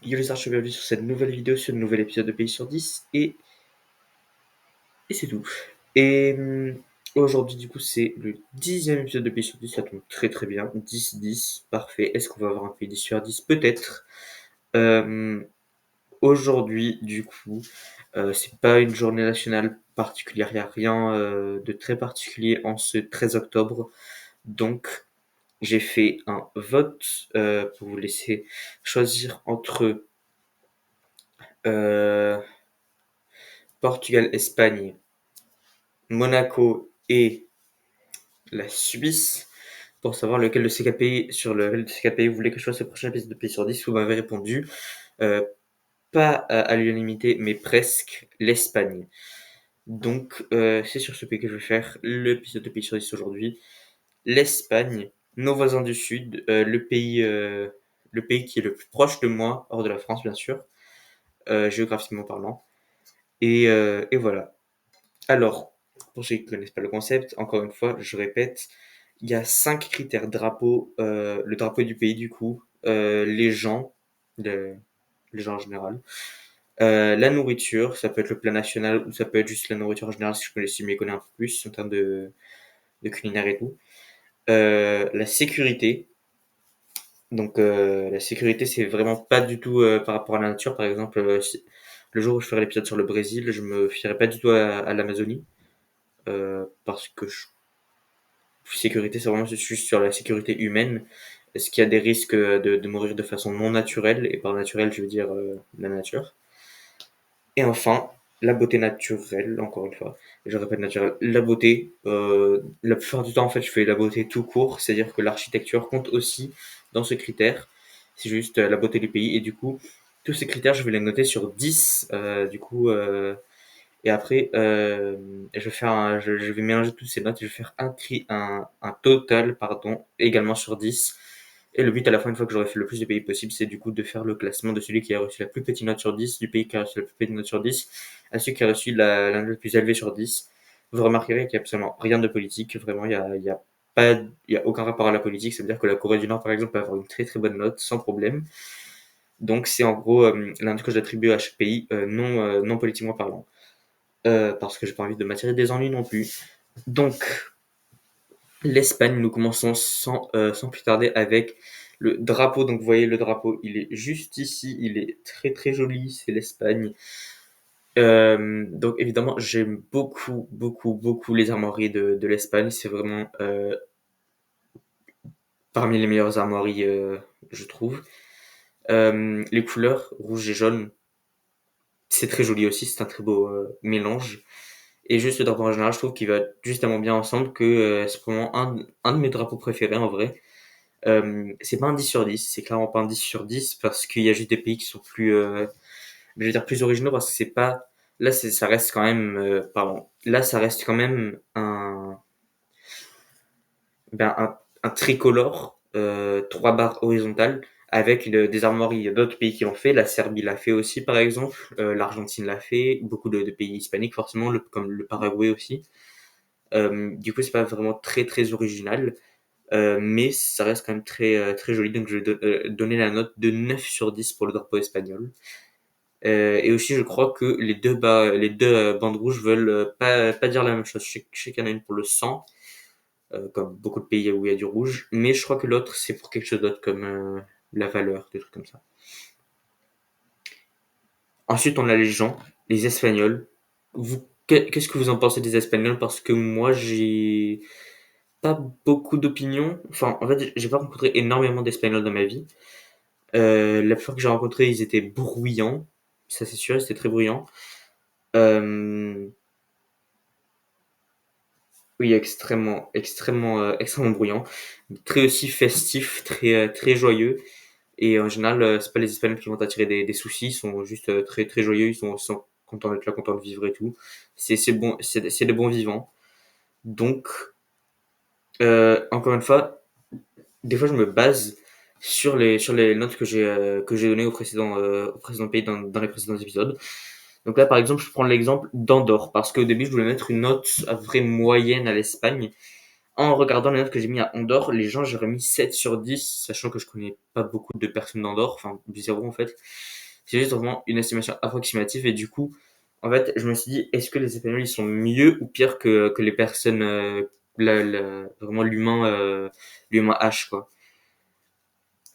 Yo les arches, bienvenue sur cette nouvelle vidéo, sur un nouvel épisode de Pays sur 10, et c'est tout. Et aujourd'hui, du coup, c'est le 10e épisode de Pays sur 10, ça tombe très très bien. 10-10, parfait. Est-ce qu'on va avoir un Pays 10 sur 10? Peut-être. Euh, Aujourd'hui, du coup, c'est pas une journée nationale particulière, il n'y a rien de très particulier en ce 13 octobre. Donc, j'ai fait un vote pour vous laisser choisir entre euh, Portugal, Espagne, Monaco et la Suisse pour savoir lequel de ces quatre pays, sur lequel de ces quatre pays vous voulez que je fasse le prochain épisode de Pays sur 10. Vous m'avez répondu euh, pas à l'unanimité, mais presque l'Espagne. Donc, c'est sur ce pays que je vais faire l'épisode de Pays sur 10 aujourd'hui. L'Espagne, nos voisins du Sud, le pays qui est le plus proche de moi, hors de la France, bien sûr, géographiquement parlant. Et voilà. Alors, pour ceux qui ne connaissent pas le concept, encore une fois, je répète, il y a 5 critères drapeau, le drapeau du pays du coup, le- les gens en général, la nourriture, ça peut être le plat national ou ça peut être juste la nourriture en général si je m'y connais un peu plus en termes de culinaire et tout. La sécurité, donc la sécurité c'est vraiment pas du tout par rapport à la nature, par exemple, le jour où je ferai l'épisode sur le Brésil, je me fierai pas du tout à l'Amazonie, parce que sécurité, c'est vraiment juste sur la sécurité humaine. Est-ce qu'il y a des risques de mourir de façon non naturelle? Et par naturelle, je veux dire la nature. Et enfin, la beauté naturelle, encore une fois. Je répète naturelle. La beauté, la plupart du temps, en fait, je fais la beauté tout court. C'est-à-dire que l'architecture compte aussi dans ce critère. C'est juste la beauté du pays. Et du coup, tous ces critères, je vais les noter sur 10. Et après, je vais mélanger toutes ces notes et je vais faire un total, pardon, également sur 10. Et le but à la fin, une fois que j'aurai fait le plus de pays possible, c'est du coup de faire le classement de celui qui a reçu la plus petite note sur 10, du pays qui a reçu la plus petite note sur 10, à celui qui a reçu la note la plus élevée sur 10. Vous remarquerez qu'il n'y a absolument rien de politique. Vraiment, il y a aucun rapport à la politique. Ça veut dire que la Corée du Nord, par exemple, peut avoir une très très bonne note sans problème. Donc, c'est en gros la note que j'attribue à chaque pays, non politiquement parlant. Parce que j'ai pas envie de m'attirer des ennuis non plus. Donc, l'Espagne, nous commençons sans plus tarder avec le drapeau. Donc, vous voyez, le drapeau, il est juste ici, il est très très joli, c'est l'Espagne. Donc, évidemment, j'aime beaucoup, beaucoup, beaucoup les armoiries de l'Espagne. C'est vraiment parmi les meilleures armoiries, je trouve. Les couleurs, rouge et jaune, c'est très joli aussi, c'est un très beau mélange. Et juste le drapeau en général, je trouve qu'il va justement bien ensemble, que c'est vraiment un de mes drapeaux préférés en vrai. C'est pas un 10 sur 10, c'est clairement pas un 10 sur 10 parce qu'il y a juste des pays qui sont plus, je veux dire plus originaux parce que c'est pas, là ça reste quand même, pardon, là ça reste quand même un tricolore, 3 barres horizontales avec des armoiries. Il y a d'autres pays qui l'ont fait, la Serbie l'a fait aussi par exemple, l'Argentine l'a fait, beaucoup de pays hispaniques forcément, comme le Paraguay aussi. Du coup, c'est pas vraiment très très original, mais ça reste quand même très très joli. Donc, je vais donner la note de 9 sur 10 pour le drapeau espagnol. Et aussi, je crois que les deux bandes rouges veulent pas dire la même chose. Je sais qu'il y en a une pour le sang, comme beaucoup de pays où il y a du rouge, mais je crois que l'autre c'est pour quelque chose d'autre, comme la valeur, des trucs comme ça. Ensuite, on a les gens, les Espagnols. Qu'est-ce que vous en pensez des Espagnols? Parce que moi, j'ai pas beaucoup d'opinions. Enfin, en fait, j'ai pas rencontré énormément d'Espagnols dans ma vie. La plupart que j'ai rencontrés, ils étaient bruyants. Ça, c'est sûr, ils étaient très bruyants. Euh, oui, extrêmement bruyants. Très aussi festifs, très joyeux. Et en général, c'est pas les Espagnols qui vont t'attirer des soucis. Ils sont juste très, très joyeux. Ils sont contents d'être là, contents de vivre et tout. C'est bon, c'est des bons vivants. Donc, encore une fois, des fois, je me base sur les notes que j'ai données au précédent pays dans les précédents épisodes. Donc là, par exemple, je prends l'exemple d'Andorre parce qu'au début, je voulais mettre une note à peu près moyenne à l'Espagne. en regardant les notes que j'ai mis à Andorre, les gens, j'aurais mis 7 sur 10, sachant que je connais pas beaucoup de personnes d'Andorre, enfin, du zéro en fait. C'est juste vraiment une estimation approximative et du coup, en fait, je me suis dit, est-ce que les Espagnols, ils sont mieux ou pire que les personnes, vraiment l'humain H, quoi.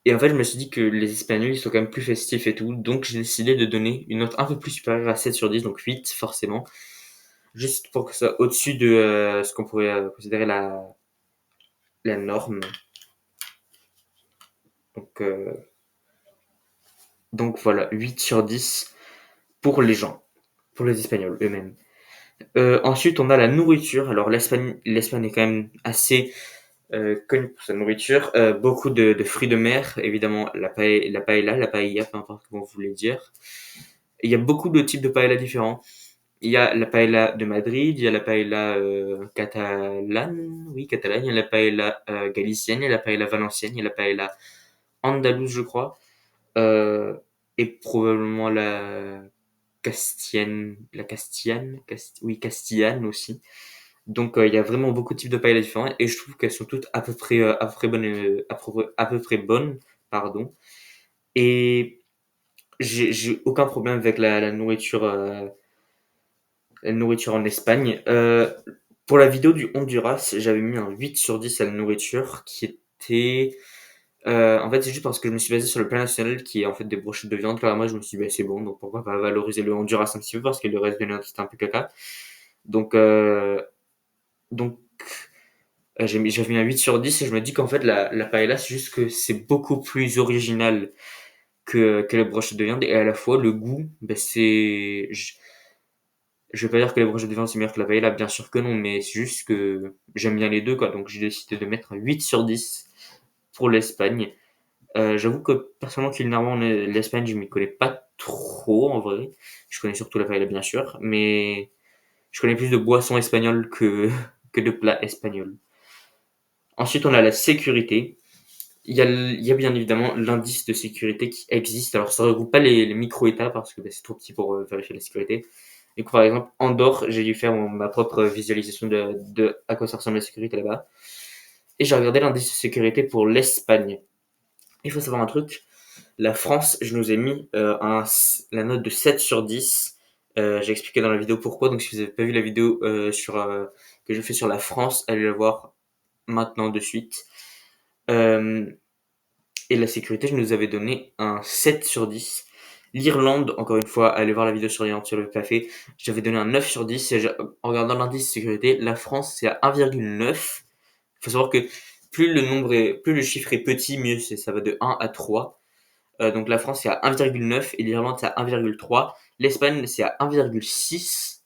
Et en fait, je me suis dit que les Espagnols, ils sont quand même plus festifs et tout, donc j'ai décidé de donner une note un peu plus supérieure à 7 sur 10, donc 8 forcément, juste pour que ça soit au-dessus de ce qu'on pourrait considérer la norme. Donc, euh, donc voilà, 8 sur 10 pour les gens, pour les Espagnols eux-mêmes. Ensuite, on a la nourriture. Alors l'Espagne est quand même assez connue pour sa nourriture. Beaucoup de fruits de mer, évidemment la paella, peu importe comment vous voulez dire. Il y a beaucoup de types de paella différents. Il y a la paella de Madrid, il y a la paella catalane, oui catalane, il y a la paella galicienne, il y a la paella valencienne, il y a la paella andalouse, je crois, euh, et probablement oui castillane aussi. Donc il y a vraiment beaucoup de types de paella différents et je trouve qu'elles sont toutes à peu près bonnes, à peu près bonnes, pardon. Et j'ai aucun problème avec la nourriture en Espagne. Pour la vidéo du Honduras, j'avais mis un 8 sur 10 à la nourriture qui était en fait, c'est juste parce que je me suis basé sur le plat national qui est en fait des brochettes de viande. Car moi, je me suis dit, bah, c'est bon, donc pourquoi pas valoriser le Honduras un petit peu parce que le reste de la c'était un peu caca. Donc, euh, donc, j'avais mis un 8 sur 10 et je me dis qu'en fait, la paella, c'est juste que c'est beaucoup plus original que les brochettes de viande et à la fois, le goût, bah, je vais pas dire que les brochettes de viande c'est meilleur que la paella, bien sûr que non, mais c'est juste que j'aime bien les deux, quoi. Donc, j'ai décidé de mettre un 8 sur 10 pour l'Espagne. J'avoue que personnellement, culinairement, l'Espagne, je m'y connais pas trop en vrai. Je connais surtout la paella, bien sûr, mais je connais plus de boissons espagnoles que de plats espagnols. Ensuite, on a la sécurité. Il y a bien évidemment l'indice de sécurité qui existe. Alors, ça ne regroupe pas les micro-États parce que bah, c'est trop petit pour vérifier la sécurité. Et par exemple, Andorre, j'ai dû faire ma propre visualisation de à quoi ça ressemble la sécurité là-bas. Et j'ai regardé l'indice de sécurité pour l'Espagne. Il faut savoir un truc, la France, je nous ai mis la note de 7 sur 10. J'ai expliqué dans la vidéo pourquoi, donc si vous n'avez pas vu la vidéo que je fais sur la France, allez la voir maintenant de suite. Euh, et la sécurité, je nous avais donné un 7 sur 10. L'Irlande, encore une fois, allez voir la vidéo sur l'Irlande sur le café, j'avais donné un 9 sur 10. Et en regardant l'indice de sécurité, la France, c'est à 1,9. Il faut savoir que plus le chiffre est petit, mieux c'est. Ça va de 1 à 3. Donc la France c'est à 1,9 et l'Irlande c'est à 1,3. L'Espagne c'est à 1,6.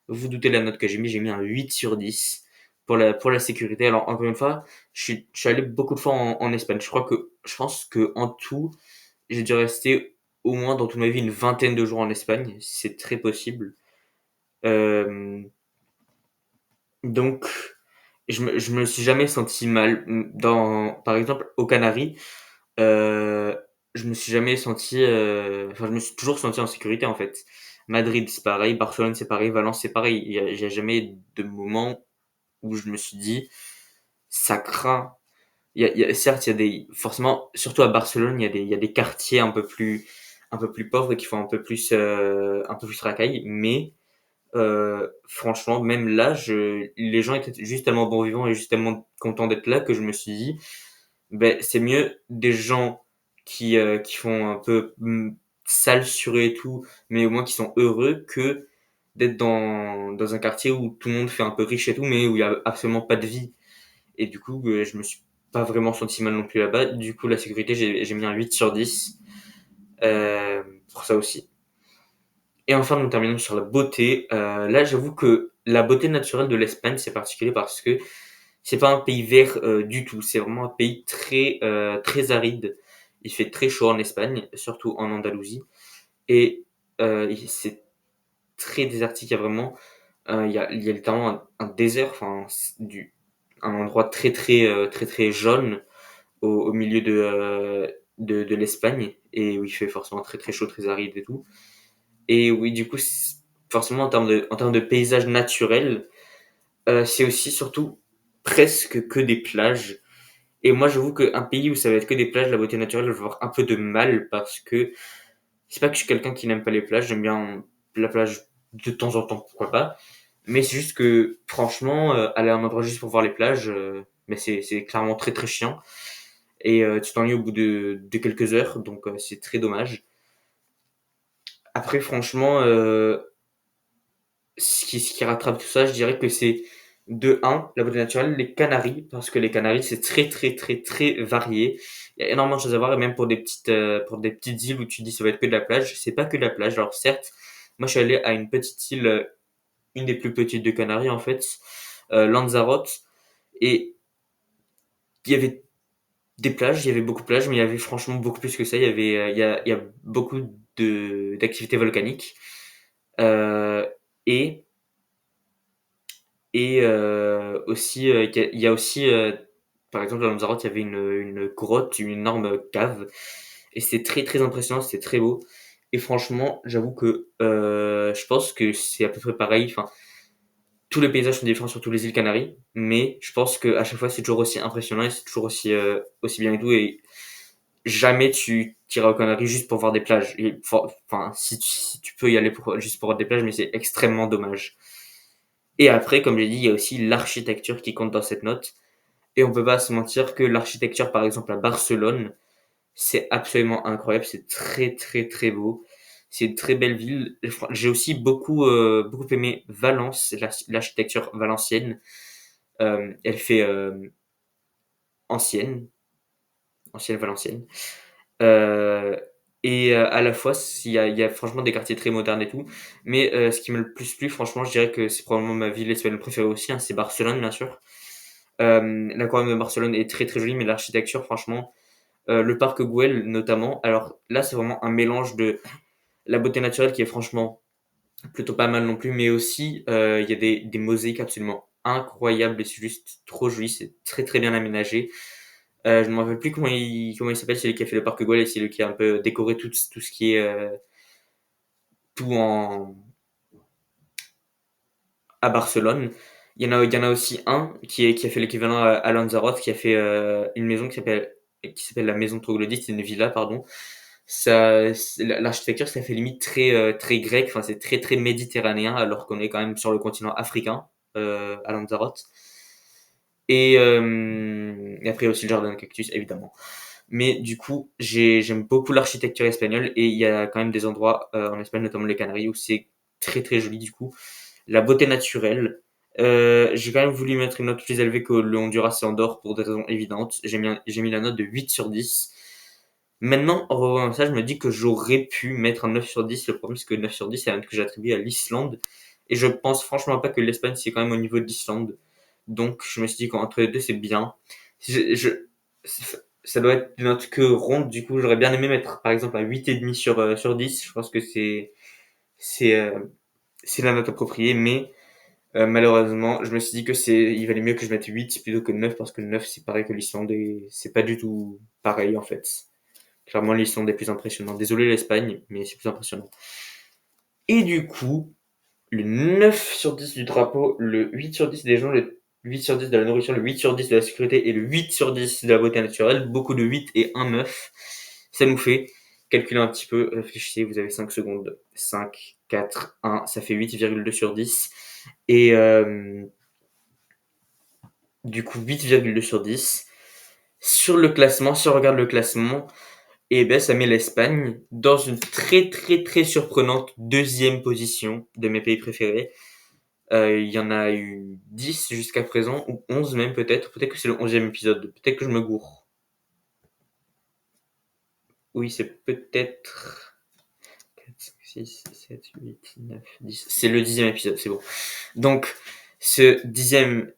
Vous vous doutez de la note que j'ai mis un 8 sur 10 pour la sécurité. Alors encore une fois, je suis allé beaucoup de fois en Espagne. Je pense que en tout, j'ai dû rester au moins dans toute ma vie une vingtaine de jours en Espagne. C'est très possible. Euh, donc je me suis jamais senti mal. Par exemple, aux Canaries, euh, je me suis jamais senti, enfin, je me suis toujours senti en sécurité en fait. Madrid, c'est pareil, Barcelone, c'est pareil, Valence, c'est pareil. Il y a jamais de moment où je me suis dit, ça craint. Certes, il y a forcément, surtout à Barcelone, il y a des quartiers un peu plus pauvres et qui font un peu plus racaille, mais franchement, même là, les gens étaient juste tellement bons vivants et juste tellement contents d'être là que je me suis dit, ben, c'est mieux des gens qui font un peu sale sur eux et tout, mais au moins qui sont heureux que d'être dans un quartier où tout le monde fait un peu riche et tout, mais où il y a absolument pas de vie. Et du coup, je me suis pas vraiment senti mal non plus là-bas. Du coup, la sécurité, j'ai mis un 8 sur 10 pour ça aussi. Et enfin, nous terminons sur la beauté. Là, j'avoue que la beauté naturelle de l'Espagne, c'est particulier parce que c'est pas un pays vert du tout. C'est vraiment un pays très aride. Il fait très chaud en Espagne, surtout en Andalousie. Et c'est très désertique. Il y a vraiment, il y a littéralement un désert, enfin, un endroit très jaune au milieu de l'Espagne. Et où il fait forcément très chaud, très aride et tout. Et oui, du coup, forcément, en termes de paysage naturel, c'est aussi surtout presque que des plages. Et moi, j'avoue qu'un pays où ça va être que des plages, la beauté naturelle, je vais avoir un peu de mal parce que c'est pas que je suis quelqu'un qui n'aime pas les plages, j'aime bien la plage de temps en temps, pourquoi pas. Mais c'est juste que, franchement, aller à un endroit juste pour voir les plages, mais c'est clairement très très chiant. Et tu t'ennuies au bout de quelques heures, donc c'est très dommage. Après, franchement, ce qui rattrape tout ça, je dirais que c'est de un la beauté naturelle, les Canaries, parce que les Canaries, c'est très, très, très, très varié. Il y a énormément de choses à voir, et même pour des petites îles où tu dis ça va être que de la plage, c'est pas que de la plage. Alors certes, moi je suis allé à une petite île, une des plus petites de Canaries en fait, Lanzarote, et il y avait des plages, il y avait beaucoup de plages, mais il y avait franchement beaucoup plus que ça. Il y a beaucoup d'activités volcaniques. Euh, et aussi, il y a aussi, par exemple, à Lanzarote, il y avait une grotte, une énorme cave. Et c'est très, très impressionnant, c'est très beau. Et franchement, j'avoue que je pense que c'est à peu près pareil. Enfin, tous les paysages sont différents sur toutes les îles Canaries. Mais je pense qu'à chaque fois, c'est toujours aussi impressionnant et c'est toujours aussi bien et tout. Et jamais tu iras aux Canaries juste pour voir des plages. Enfin, si tu peux y aller juste pour voir des plages, mais c'est extrêmement dommage. Et après, comme j'ai dit, il y a aussi l'architecture qui compte dans cette note. Et on peut pas se mentir que l'architecture, par exemple, à Barcelone, c'est absolument incroyable. C'est très, très, très beau. C'est une très belle ville. J'ai aussi beaucoup aimé Valence, l'architecture valencienne. Elle fait ancienne, ancienne valencienne. Euh, et à la fois, il y a franchement des quartiers très modernes et tout. Mais ce qui m'a le plus plu, franchement, je dirais que c'est probablement ma ville espagnole préférée aussi, hein, c'est Barcelone, bien sûr. L'aquarium de Barcelone est très très joli, mais l'architecture, franchement, le parc Güell notamment. Alors là, c'est vraiment un mélange de la beauté naturelle qui est franchement plutôt pas mal non plus, mais aussi il y a des mosaïques absolument incroyables et c'est juste trop joli, c'est très très bien aménagé. Je ne me rappelle plus comment il s'appelle, celui qui a fait le parc Güell et celui qui a un peu décoré tout ce qui est tout en à Barcelone. Il y en a aussi un qui a fait l'équivalent à Lanzarote, qui a fait une maison qui s'appelle la maison Troglodyte, c'est une villa, pardon. L'architecture, ça fait limite très grec, enfin, c'est très, très méditerranéen, alors qu'on est quand même sur le continent africain, à Lanzarote. Et après, il y a aussi le jardin de cactus, évidemment. Mais du coup, j'aime beaucoup l'architecture espagnole et il y a quand même des endroits en Espagne, notamment les Canaries, où c'est très, très joli, du coup. La beauté naturelle. J'ai quand même voulu mettre une note plus élevée que le Honduras et Andorre pour des raisons évidentes. J'ai mis la note de 8/10. Maintenant, en revoyant ça, je me dis que j'aurais pu mettre un 9/10. Le problème, c'est que 9/10, c'est la note que j'attribue à l'Islande. Et je pense franchement pas que l'Espagne, c'est quand même au niveau de l'Islande. Donc, je me suis dit qu'entre les deux, c'est bien. Je, je, ça doit être une note que ronde. Du coup, j'aurais bien aimé mettre, par exemple, un 8,5 sur 10. Je pense que c'est, euh, c'est la note appropriée. Mais malheureusement, je me suis dit que il valait mieux que je mette 8 plutôt que 9 parce que 9 c'est pareil que l'Islande et c'est pas du tout pareil en fait. Clairement, l'Islande est plus impressionnant. Désolé l'Espagne, mais c'est plus impressionnant. Et du coup, le 9/10 du drapeau, le 8/10 des gens, le 8/10 de la nourriture, le 8/10 de la sécurité et le 8/10 de la beauté naturelle, beaucoup de 8 et un 9. Ça nous fait, calculer un petit peu, réfléchissez, vous avez 5 secondes. 5, 4, 1, ça fait 8,2/10. Et du coup, 8,2/10. Sur le classement, si on regarde le classement, et ben ça met l'Espagne dans une très très très surprenante deuxième position de mes pays préférés. Il y en a eu 10 jusqu'à présent, ou 11 même peut-être. Peut-être que c'est le 11e épisode, peut-être que je me gourre. Oui, c'est peut-être 4, 5, 6, 7, 8, 9, 10. C'est le 10e épisode, c'est bon. Donc, ce dixième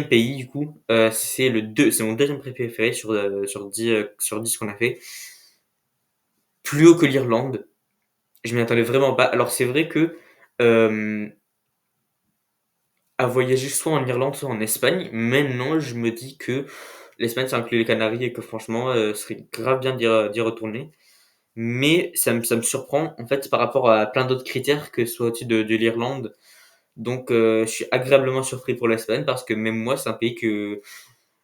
pays, du coup, c'est mon deuxième préféré sur 10 qu'on a fait. Plus haut que l'Irlande. Je m'y attendais vraiment pas. Alors, c'est vrai que, euh, à voyager soit en Irlande, soit en Espagne, maintenant, je me dis que l'Espagne, ça inclut les Canaries et que franchement, ce serait grave bien d'y retourner. Mais ça me surprend, en fait, par rapport à plein d'autres critères, que ce soit au-dessus de l'Irlande, Donc, je suis agréablement surpris pour l'Espagne parce que même moi, c'est un pays que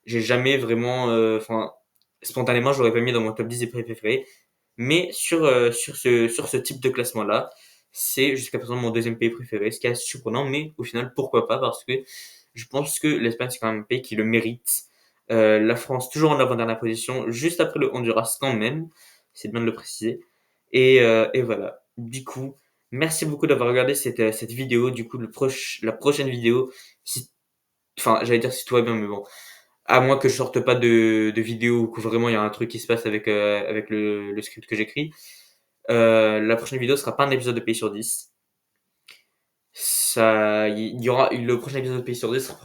j'ai jamais vraiment, enfin, spontanément, je l'aurais pas mis dans mon top 10 des pays préférés. Mais sur ce type de classement-là, c'est jusqu'à présent mon deuxième pays préféré, ce qui est assez surprenant, mais au final, pourquoi pas? Parce que je pense que l'Espagne, c'est quand même un pays qui le mérite. La France, toujours en avant-dernière position, juste après le Honduras quand même, c'est bien de le préciser. Et voilà. Du coup, merci beaucoup d'avoir regardé cette vidéo. Du coup, la prochaine vidéo, si, enfin, j'allais dire si tout va bien, mais bon, à moins que je sorte pas de vidéo ou que vraiment il y a un truc qui se passe avec le script que j'écris, la prochaine vidéo sera pas un épisode de Pays sur 10. Il y aura le prochain épisode de Pays sur 10 sera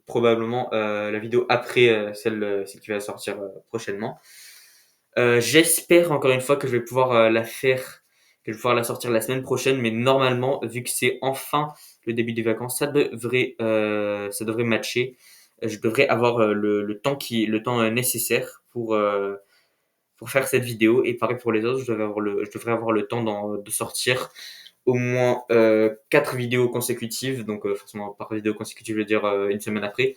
probablement la vidéo après celle qui va sortir prochainement. J'espère encore une fois que je vais pouvoir que je vais pouvoir la sortir la semaine prochaine, mais normalement, vu que c'est enfin le début des vacances, ça devrait matcher. Je devrais avoir le temps nécessaire pour faire cette vidéo. Et pareil pour les autres, je devrais avoir le temps de sortir au moins 4 vidéos consécutives. Donc forcément, par vidéo consécutive, je veux dire une semaine après.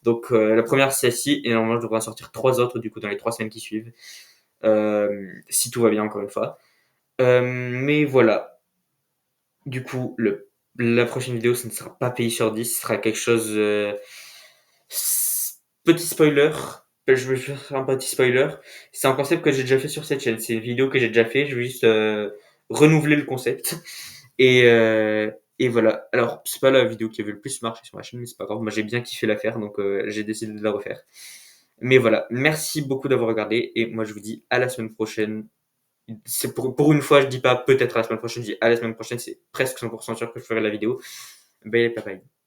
Donc la première, c'est celle-ci. Et normalement, je devrais en sortir 3 autres du coup dans les 3 semaines qui suivent. Si tout va bien, encore une fois. Mais voilà. Du coup, la prochaine vidéo, ce ne sera pas pays sur 10, ce sera quelque chose. Petit spoiler. Je vais faire un petit spoiler. C'est un concept que j'ai déjà fait sur cette chaîne. C'est une vidéo que j'ai déjà fait. Je vais juste renouveler le concept. Et, euh, et voilà. Alors, c'est pas la vidéo qui avait le plus marché sur ma chaîne, mais c'est pas grave. Moi, j'ai bien kiffé la faire, donc j'ai décidé de la refaire. Mais voilà. Merci beaucoup d'avoir regardé. Et moi, je vous dis à la semaine prochaine. C'est pour une fois, je dis pas peut-être à la semaine prochaine, je dis à la semaine prochaine, c'est presque 100% sûr que je ferai la vidéo. Bye, bye, bye.